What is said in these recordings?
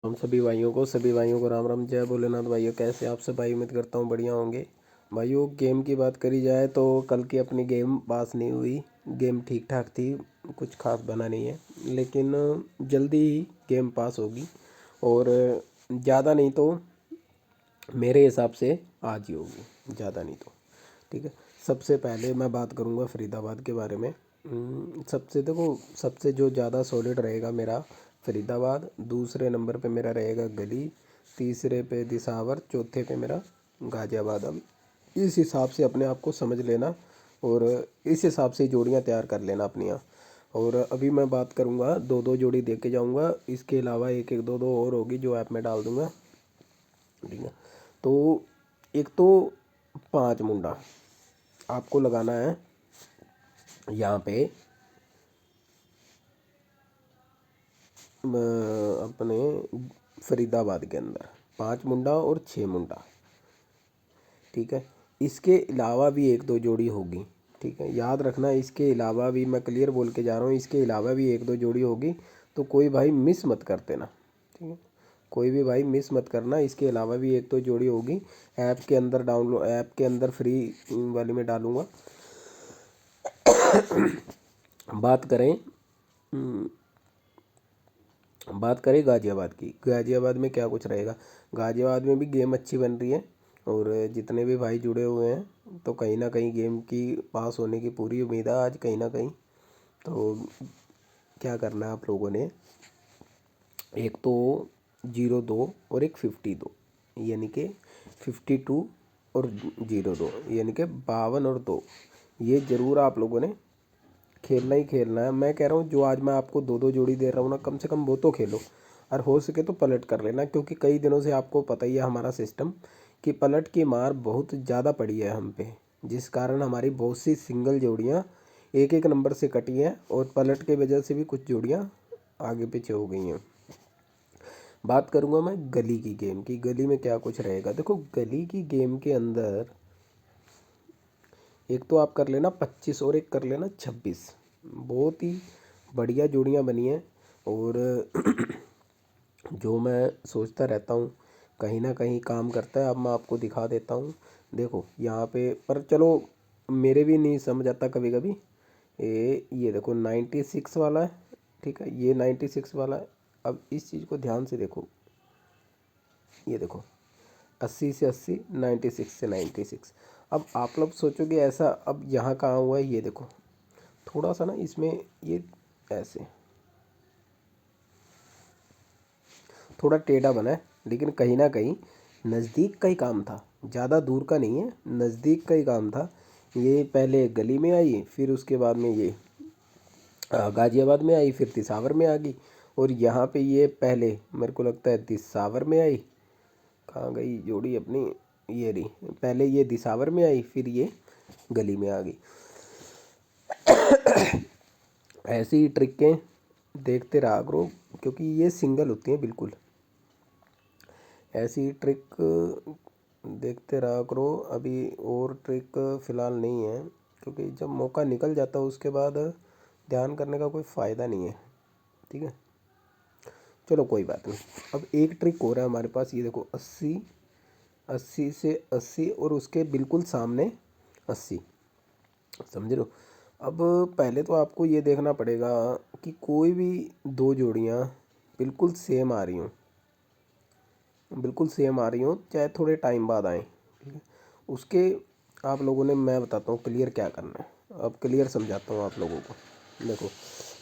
हम सभी भाइयों को राम राम, जय भोलेनाथ। भाइयों कैसे आप सब भाई? उम्मीद करता हूँ बढ़िया होंगे। भाइयों गेम की बात करी जाए तो कल की अपनी गेम पास नहीं हुई। गेम ठीक ठाक थी, कुछ खास बना नहीं है, लेकिन जल्दी ही गेम पास होगी। और ज़्यादा नहीं तो मेरे हिसाब से आज ही होगी, ज़्यादा नहीं तो। ठीक है, सबसे पहले मैं बात करूँगा फरीदाबाद के बारे में। सबसे देखो, सबसे जो ज़्यादा सॉलिड रहेगा मेरा फरीदाबाद, दूसरे नंबर पे मेरा रहेगा गली, तीसरे पे दिसावर, चौथे पे मेरा गाज़ियाबाद। अब इस हिसाब से अपने आप को समझ लेना और इस हिसाब से जोड़ियाँ तैयार कर लेना अपनियाँ। और अभी मैं बात करूँगा, दो दो जोड़ी दे के जाऊँगा, इसके अलावा एक एक दो दो और होगी जो ऐप में डाल दूँगा। ठीक है, तो एक तो 5 मुंडा आपको लगाना है यहाँ पे अपने फरीदाबाद के अंदर 5 मुंडा और 6 मुंडा। ठीक है, इसके अलावा भी एक दो जोड़ी होगी। ठीक है, याद रखना, इसके अलावा भी, मैं क्लियर बोल के जा रहा हूँ, इसके अलावा भी एक दो जोड़ी होगी। तो कोई भाई मिस मत कर देना। ठीक है, कोई भी भाई मिस मत करना, इसके अलावा भी एक दो जोड़ी होगी। ऐप के अंदर डाउनलोड, ऐप के अंदर फ्री वाली में डालूँगा। बात करें बात करें गाज़ियाबाद की। गाज़ियाबाद में क्या कुछ रहेगा? गाज़ियाबाद में भी गेम अच्छी बन रही है और जितने भी भाई जुड़े हुए हैं तो कहीं ना कहीं गेम की पास होने की पूरी उम्मीद है आज कहीं ना कहीं। तो क्या करना है आप लोगों ने, एक तो 02 और एक 52, यानी कि 52 और 02, यानी कि 52 और 2, ये ज़रूर आप लोगों ने खेलना ही खेलना है। मैं कह रहा हूँ जो आज मैं आपको दो दो जोड़ी दे रहा हूँ ना, कम से कम वो तो खेलो, और हो सके तो पलट कर लेना, क्योंकि कई दिनों से आपको पता ही है हमारा सिस्टम कि पलट की मार बहुत ज़्यादा पड़ी है हम पे, जिस कारण हमारी बहुत सी सिंगल जोड़ियाँ एक एक नंबर से कटी हैं और पलट के वजह से भी कुछ जोड़ियाँ आगे पीछे हो गई हैं। बात करूँगा मैं गली की गेम की। गली में क्या कुछ रहेगा? देखो, गली की गेम के अंदर एक तो आप कर लेना 25 और एक कर लेना 26। बहुत ही बढ़िया जोड़ियाँ बनी हैं। और जो मैं सोचता रहता हूँ कहीं ना कहीं काम करता है। अब मैं आपको दिखा देता हूँ। देखो यहाँ पे, पर चलो मेरे भी नहीं समझ आता कभी कभी। ये देखो 96 वाला है। ठीक है, ये 96 वाला है। अब इस चीज़ को ध्यान से देखो, ये देखो 80 से 80, 96 से 96। अब आप लोग सोचोगे ऐसा, अब यहाँ कहाँ हुआ है? ये देखो थोड़ा सा ना इसमें, ये ऐसे थोड़ा टेढ़ा बना है, लेकिन कहीं ना कहीं नज़दीक का ही काम था, ज़्यादा दूर का नहीं है, नज़दीक का ही काम था। ये पहले गली में आई, फिर उसके बाद में ये गाज़ियाबाद में आई, फिर दिसावर में आ गई। और यहाँ पे ये पहले मेरे को लगता है दिसावर में आई। कहाँ गई जोड़ी अपनी? ये रही, पहले ये दिसावर में आई, फिर ये गली में आ गई। ऐसी ही ट्रिकें देखते रहा करो, क्योंकि ये सिंगल होती हैं बिल्कुल। ऐसी ट्रिक देखते रहा करो। अभी और ट्रिक फ़िलहाल नहीं है, क्योंकि जब मौका निकल जाता है उसके बाद ध्यान करने का कोई फ़ायदा नहीं है। ठीक है, चलो कोई बात नहीं। अब एक ट्रिक हो रहा है हमारे पास, ये देखो 80, 80 से 80 और उसके बिल्कुल सामने 80, समझ लो। अब पहले तो आपको ये देखना पड़ेगा कि कोई भी दो जोड़ियाँ बिल्कुल सेम आ रही हों, बिल्कुल सेम आ रही हों, चाहे थोड़े टाइम बाद आएँ। ठीक है, उसके आप लोगों ने, मैं बताता हूँ क्लियर क्या करना है। अब क्लियर समझाता हूँ आप लोगों को। देखो,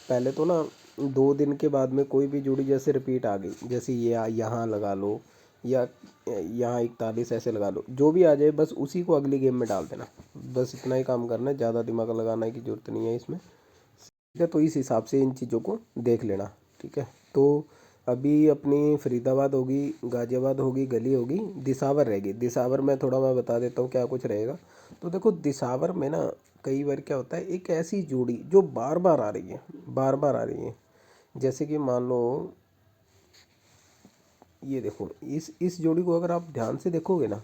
पहले तो ना 2 दिन के बाद में कोई भी जोड़ी जैसे रिपीट आ गई, जैसे ये यहाँ लगा लो या यहाँ 41 ऐसे लगा लो, जो भी आ जाए बस उसी को अगली गेम में डाल देना। बस इतना ही काम करना है, ज़्यादा दिमाग लगाने की ज़रूरत नहीं है इसमें। ठीक है, तो इस हिसाब से इन चीज़ों को देख लेना। ठीक है, तो अभी अपनी फरीदाबाद होगी, गाज़ियाबाद होगी, गली होगी, दिसावर रहेगी। दिसावर में थोड़ा मैं बता देता हूँ क्या कुछ रहेगा। तो देखो दिसावर में ना कई बार क्या होता है, एक ऐसी जोड़ी जो बार बार आ रही है, बार बार आ रही है। जैसे कि मान लो ये देखो, इस जोड़ी को अगर आप ध्यान से देखोगे ना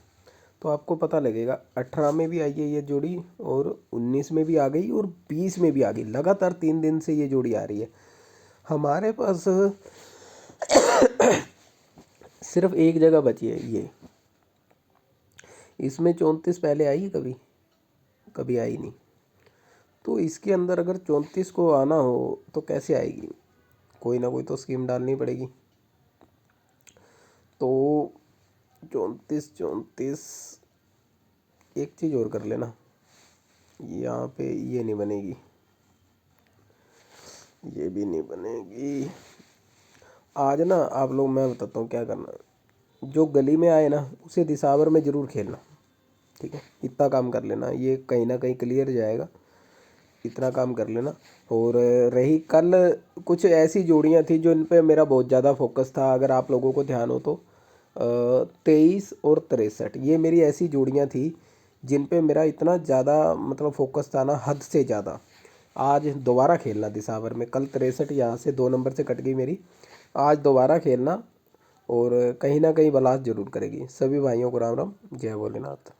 तो आपको पता लगेगा 18 में भी आई है ये जोड़ी, और 19 में भी आ गई, और 20 में भी आ गई। लगातार 3 दिन से ये जोड़ी आ रही है हमारे पास। सिर्फ एक जगह बची है ये, इसमें 34 पहले आई है कभी? कभी आई नहीं। तो इसके अंदर अगर 34 को आना हो तो कैसे आएगी? कोई ना कोई तो स्कीम डालनी पड़ेगी। तो 34 एक चीज़ और कर लेना, यहाँ पे ये नहीं बनेगी, ये भी नहीं बनेगी। आज ना आप लोग, मैं बताता हूँ क्या करना, जो गली में आए ना उसे दिसावर में ज़रूर खेलना, ठीक है? इतना काम कर लेना, ये कहीं ना कहीं क्लियर जाएगा, इतना काम कर लेना। और रही कल, कुछ ऐसी जोड़ियाँ थी जो इन पे मेरा बहुत ज़्यादा फोकस था, अगर आप लोगों को ध्यान हो तो 23 और 63 ये मेरी ऐसी जोड़ियाँ थी जिन पे मेरा इतना ज़्यादा मतलब फोकस था ना, हद से ज़्यादा। आज दोबारा खेलना दिसावर में, कल 63 यहाँ से 2 नंबर से कट गई मेरी, आज दोबारा खेलना और कहीं ना कहीं बलास जरूर करेगी। सभी भाइयों को राम राम, जय भोलेनाथ।